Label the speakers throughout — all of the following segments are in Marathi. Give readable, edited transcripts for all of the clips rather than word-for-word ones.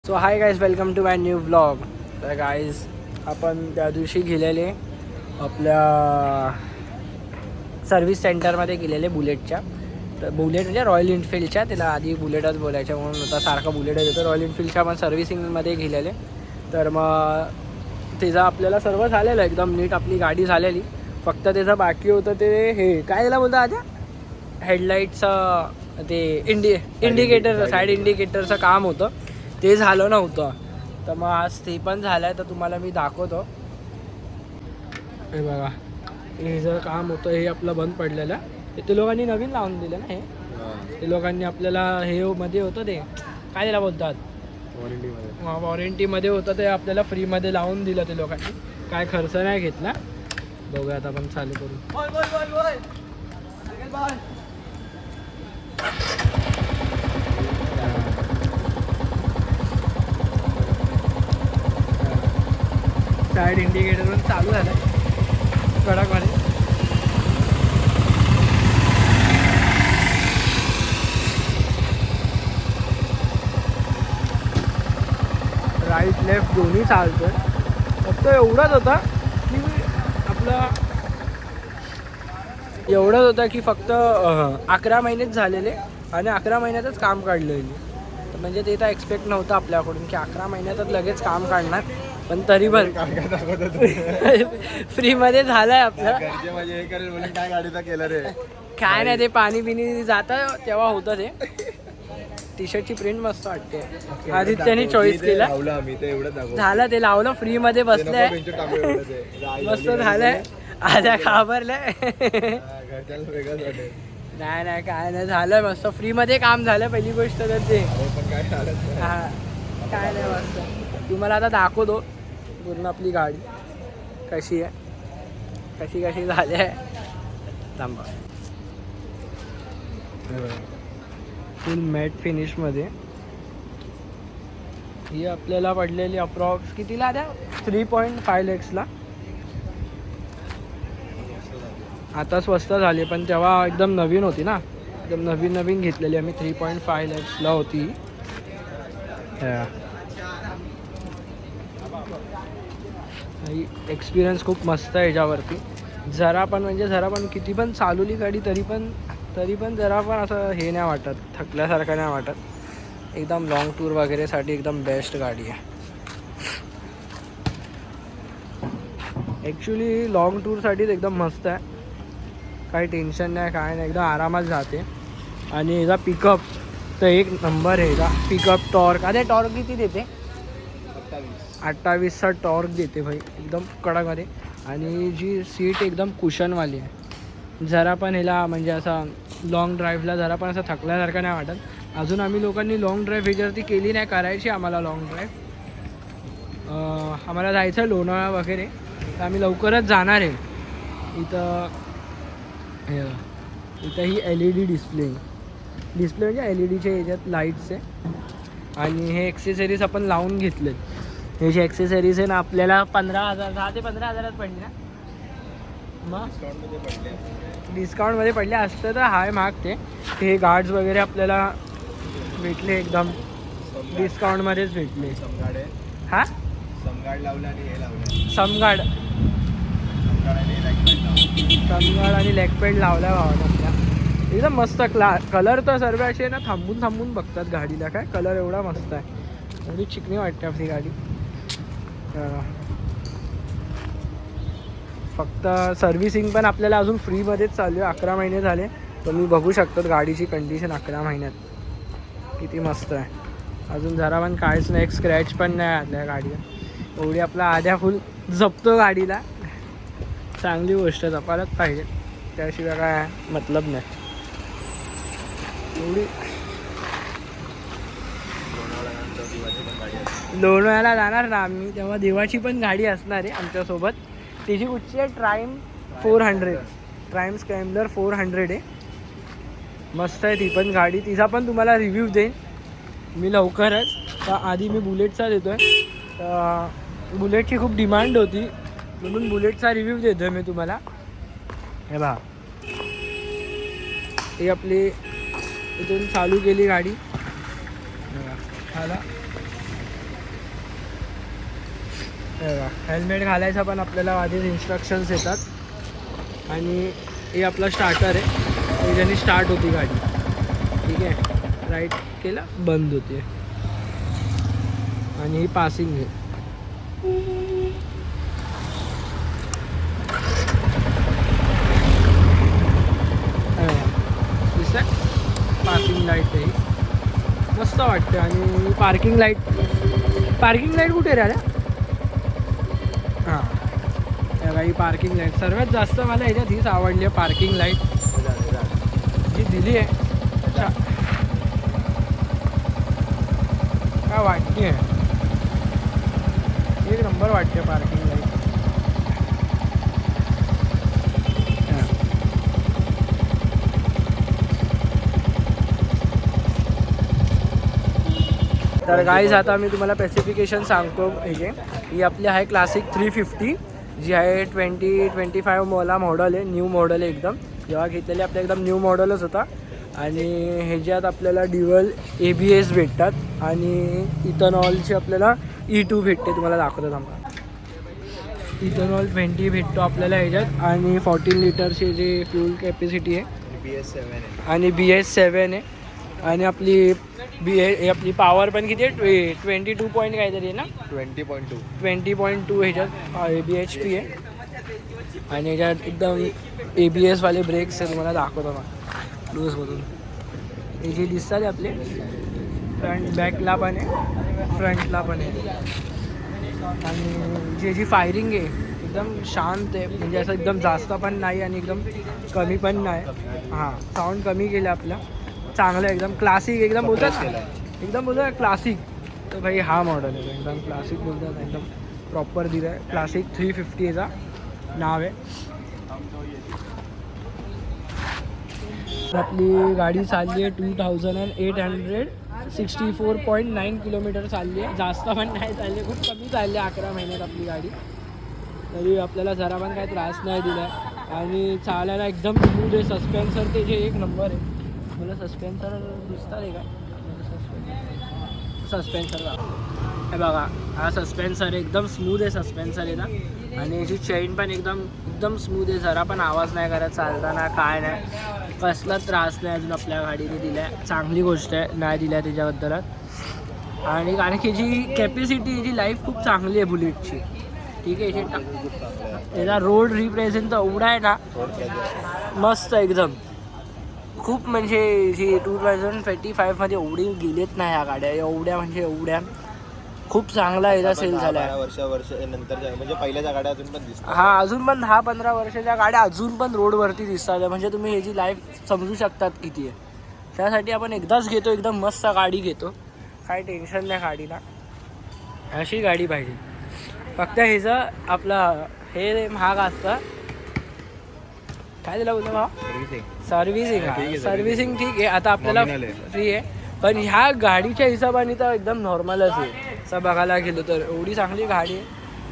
Speaker 1: So hi guys, welcome to my new vlog. तर गाईज आपण त्या दिवशी गेलेले आपल्या सर्व्हिस सेंटरमध्ये गेलेले बुलेटच्या. तर बुलेट म्हणजे रॉयल एनफिल्डच्या, त्याला आधी बुलेटच बोलायच्या म्हणून होता, सारखा बुलेटच होतं. रॉयल एनफिल्डच्या आपण सर्व्हिसिंगमध्ये गेलेले. तर मग त्याचं आपल्याला सर्व झालेलं एकदम नीट, आपली गाडी झालेली. फक्त त्याचं बाकी होतं ते हे काय त्याला बोलतं आधी, हेडलाईटचं ते इंडिकेटर, साईड इंडिकेटरचं काम होतं, ते झालं नव्हतं. तर मग आज ते पण झालं आहे, तर तुम्हाला मी दाखवतो. हे बघा, हे जर काम होतं हे आपलं बंद पडलेलं, ते लोकांनी नवीन लावून दिलं ना. हे लोकांनी आपल्याला हे मध्ये होतं ते काय त्याला बोलतात, वॉरंटीमध्ये होतं, ते आपल्याला फ्रीमध्ये लावून दिलं ते लोकांनी. काय खर्च नाही घेतला. बघूया आता आपण चालू करू. साईड इंडिकेटर पण चालू झालं कडकमध्ये. राईट लेफ्ट दोन्ही चालतोय. फक्त एवढंच होता की एवढंच होतं की फक्त 11 महिनेच झालेले आणि 11 महिन्यातच काम काढलेली. तर म्हणजे ते तर एक्सपेक्ट नव्हतं आपल्याकडून की 11 महिन्यातच लगेच काम काढणार. पण तरी पण फ्रीमध्ये झालंय आपलं.
Speaker 2: काय गाडीचा केलं रे,
Speaker 1: काय नाही, ते पाणी बिनी जातं तेव्हा होतं ते. टी शर्टची प्रिंट मस्त वाटते. आदित्यने चॉईस केला, झालं ते लावलं, फ्रीमध्ये बसलंय, मस्त झालंय. आद्या घाबरलंय. नाही काय नाही, झालं मस्त, फ्रीमध्ये काम झालं. पहिली गोष्ट तर ते हां, काय नाही, मस्त. तुम्हाला आता दाखवतो पूर्ण आपली गाडी कशी आहे, कशी झाली आहे. थांबा. फुल मॅट फिनिशमध्ये ही आपल्याला पडलेली अप्रॉक्स कितीला द्या, 3.5 lakhsला. आता स्वस्त झाली, पण तेव्हा एकदम नवीन होती ना, एकदम नवीन घेतलेली आम्ही. 3.5 lakhsला होती. एक्सपिरियन्स खूप मस्त आहे याच्यावरती. जरा पण किती पण चालवली गाडी तरी पण जरा पण असं हे नाही वाटत, थकल्यासारखं नाही वाटत. एकदम लॉंग टूर वगैरेसाठी एकदम बेस्ट गाडी आहे. ॲक्च्युली लॉंग टूरसाठीच एकदम मस्त आहे. काही टेन्शन नाही, काय नाही, एकदम आरामात जाते. आणि याचा पिकअप तर एक नंबर आहे. याचा पिकअप, टॉर्क, अरे टॉर्क किती देते, 28चा टॉर्क देते भाई, एकदम कडकमध्ये. आणि जी सीट एकदम कुशनवाली आहे. जरा पण ह्याला म्हणजे असा लॉंग ड्राईव्हला जरा पण असं थकल्यासारखं नाही वाटत. अजून आम्ही लोकांनी लॉंग ड्राईव्ह ह्याच्यावरती केली नाही, करायची आम्हाला लॉंग ड्राईव्ह. आम्हाला जायचं आहे लोणावळा वगैरे, तर आम्ही लवकरच जाणार आहे. इथं ही LED डिस्प्ले म्हणजे LED याच्यात लाईट्स आहे. आणि हे एक्सेसरीज आपण लावून घेतलेत. हे जे एक्सेसरीज आहे ना, आपल्याला 15,000, 10 ते 15,000 पडले ना. मग डिस्काउंटमध्ये पडले असतं तर हाय महाग ते. हे गार्ड्स वगैरे आपल्याला भेटले, एकदम डिस्काउंटमध्येच भेटले. हां, समगार्ड लावलं आणि हे लावलं, समगार्ड आणि लेग पॅड लावला भावानं आपल्या. एकदम मस्त कलर तर सर्व असे ना थांबून बघतात गाडीला. काय कलर एवढा मस्त आहे, एवढी चिकनी वाटते आपली गाडी. फक्त सर्व्हिसिंग पण आपल्याला अजून फ्रीमध्येच चालू आहे. 11 महिने झाले. तुम्ही बघू शकतात गाडीची कंडिशन 11 महिन्यात किती मस्त आहे. अजून जरा पण काहीच नाही, एक स्क्रॅच पण नाही आपल्या गाडीला. एवढी आपला आध्या फुल जपतो गाडीला. चांगली गोष्ट, जपायलाच पाहिजे, त्याशिवाय काय मतलब नाही. एवढी लोणावळ्याला जाणार ना आम्ही, तेव्हा देवाची पण गाडी असणार आहे आमच्यासोबत. त्याची कुठची आहे, ट्राईम 400, ट्राईम स्क्रॅम्बलर 400 आहे. मस्त आहे ती पण गाडी. तिचा पण तुम्हाला रिव्ह्यू देईन मी लवकरच. तर आधी मी बुलेटचा देतो आहे. तर बुलेटची खूप डिमांड होती म्हणून बुलेटचा रिव्ह्यू देतो आहे मी तुम्हाला. हे बघा, ही आपली इथून चालू केली गाडी. हाला हेल्मेट घालायचा पण आपल्याला आधीच इन्स्ट्रक्शन्स येतात. आणि हे आपला स्टार्टर आहे, त्याच्याने स्टार्ट होती गाडी. ठीक आहे, राईट केला बंद होते. आणि ही पासिंग आहे. दिसतंय पासिंग लाईट आहे, मस्त वाटते. आणि पार्किंग लाईट कुठे राहिल्या? हां, त्या काही पार्किंग लाईट सर्वात जास्त मला ह्याच्यात हीच आवडली आहे. पार्किंग लाईट जी दिली आहे काय वाटते, एक नंबर वाटते पार्किंग लाईट. तर गाईज आता मी तुम्हाला स्पेसिफिकेशन सांगतो. ही आपली आहे क्लासिक 350 जी आहे 2025 मला मॉडल आहे, न्यू मॉडल आहे एकदम. जेव्हा घेतलेली आपल्या एकदम न्यू मॉडलच होता. आणि ह्याच्यात आपल्याला ड्युअल ABS भेटतात आणि इथनॉलची आपल्याला E2 भेटते. तुम्हाला दाखवतो थांबा. इथनॉल 20 भेटतो आपल्याला ह्याच्यात. आणि 14 लिटरची जी फ्यूल कॅपॅसिटी आहे आणि BS7 आहे. आणि आपली पॉवर पण किती आहे? 22 पॉईंट काहीतरी आहे ना, 20.2 ह्याच्यात bhp आहे. आणि ह्याच्यात एकदम ABS वाले ब्रेक्स आहे. तुम्हाला दाखवतो मला लूजमधून हे जे दिसतात आपले फ्रंट बॅकला पण आहे, फ्रंटला पण आहे. आणि जी फायरिंग आहे एकदम शांत आहे, म्हणजे असं एकदम जास्त पण नाही आणि एकदम कमी पण नाही. हां, साऊंड कमी केलं आपलं, चांगलं एकदम क्लासिक एकदम बोलतात क्लासिक. तर भाई हा मॉडेल आहे एकदम क्लासिक बोलतात, एकदम प्रॉपर दिलं आहे. क्लासिक 350 याचा नाव आहे. आपली गाडी चालली आहे 2864.9 किलोमीटर चालली आहे. जास्त पण नाही चालली, खूप कमी चालली आहे 11 महिन्यात आपली गाडी. तरी आपल्याला जरा पण काही त्रास नाही दिला. आणि चालायला एकदम स्मूथ आहे. सस्पेन्सर ते जे एक नंबर आहे. मला सस्पेन्सर दिसतात आहे का? सस्पेन्सर हे बघा, हा सस्पेन्सर एकदम स्मूथ आहे सस्पेन्सर आहे ना. आणि याची चेन पण एकदम स्मूथ आहे, जरा पण आवाज नाही करत चालताना, काय नाही, कसला त्रास नाही अजून आपल्या गाडीने दिला आहे. चांगली गोष्ट आहे नाही दिल्या त्याच्याबद्दलच. आणि कारण की जी कॅपॅसिटी याची लाईफ खूप चांगली आहे बुलेटची. ठीक आहे, त्याचा रोड रिप्रेझेंट तर एवढा आहे ना, मस्त एकदम. खूप म्हणजे जी 2025 एवढी गेलेत नाही ह्या गाड्या, एवढ्या खूप चांगला याचा सेल झाला आहे.
Speaker 2: वर्ष नंतर म्हणजे पहिल्याच्या गाड्या अजून पण दिसतात.
Speaker 1: हां, अजून पण 10-15 वर्षाच्या गाड्या अजून पण रोडवरती दिसतात. म्हणजे तुम्ही ह्याची लाईफ समजू शकतात किती आहे. त्यासाठी आपण एकदाच घेतो, एकदम मस्त गाडी घेतो, काय टेन्शन नाही गाडीला. अशी गाडी पाहिजे. फक्त ह्याचं आपलं हे महाग असतं, काय दिला बोलतो भाव? सर्व्हिसिंग ठीक आहे, आता आपल्याला फ्री आहे. पण ह्या गाडीच्या हिशोबाने तर एकदम नॉर्मलच आहे. असं बघायला गेलो तर एवढी चांगली गाडी आहे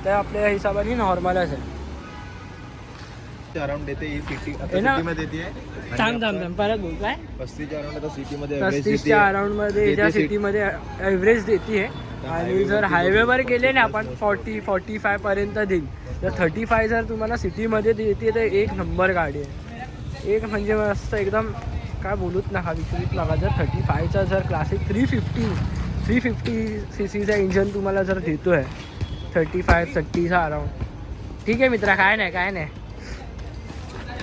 Speaker 1: तर आपल्या हिशोबाने नॉर्मलच आहे.
Speaker 2: अराउंड देते ही सिटी मध्ये देते.
Speaker 1: थांब परत बोल काय?
Speaker 2: 35 अराउंड सिटीमध्ये
Speaker 1: 35च्या अराउंडमध्ये ज्या सिटीमध्ये ॲव्हरेज देते. आणि जर हायवेवर गेले ना आपण 40-45 पर्यंत देईल. तर 35 जर तुम्हाला सिटीमध्ये देते तर एक नंबर गाडी आहे. एक म्हणजे मस्त एकदम काय बोलूच नका, विचारूच नका. जर 35चा जर क्लासिक 350 CCचा इंजन तुम्हाला जर देतो आहे 35-30चा अराउंड, ठीक आहे मित्रा, काय नाही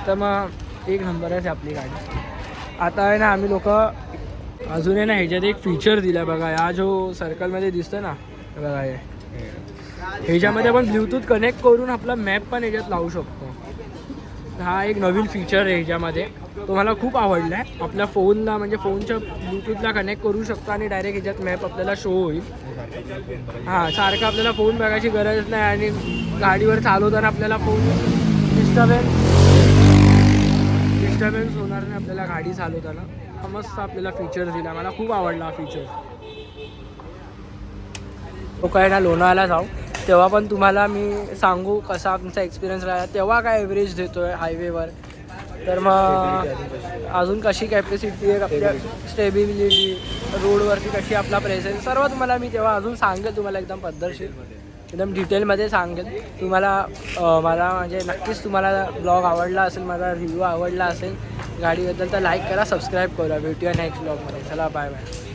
Speaker 1: तर मग एक नंबरच आहे आपली गाडी. आता आहे ना आम्ही लोक अजून आहे ना ह्याच्यात एक फीचर दिला बघा. हा जो सर्कलमध्ये दिसतं ना बघा, हे ह्याच्यामध्ये आपण ब्लूटूथ कनेक्ट करून आपला मॅप पण ह्याच्यात लावू शकतो. हा एक नवीन फीचर आहे ह्याच्यामध्ये, तो मला खूप आवडला आहे. आपल्या फोनला म्हणजे फोनच्या ब्लूटूथला कनेक्ट करू शकतो आणि डायरेक्ट ह्याच्यात मॅप आपल्याला शो होईल. हां, सारखं आपल्याला फोन बघायची गरज नाही. आणि गाडीवर चालवताना आपल्याला फोन डिस्टर्बन्स होणार नाही आपल्याला गाडी चालवताना. हा मस्त आपल्याला फीचर दिला, मला खूप आवडला हा फीचर. तो काय ना लोणावळ्याला जाऊ तेव्हा पण तुम्हाला मी सांगू कसा आमचा एक्सपिरियन्स राहिला, तेव्हा काय ॲव्हरेज देतो आहे हायवेवर. तर मग अजून कशी कॅपॅसिटी आहे आपल्या, स्टेबिलिटी रोडवरती कशी आपला प्रेझेन्स, सर्व तुम्हाला मी तेव्हा अजून सांगेल तुम्हाला एकदम पद्धतशीर. एकदम डिटेलमध्ये सांगेल तुम्हाला. मला म्हणजे नक्कीच तुम्हाला ब्लॉग आवडला असेल, माझा रिव्ह्यू आवडला असेल गाडीबद्दल तर लाईक करा, सबस्क्राईब करा. भेटूया नेक्स्ट ब्लॉगमध्ये. चला बाय बाय.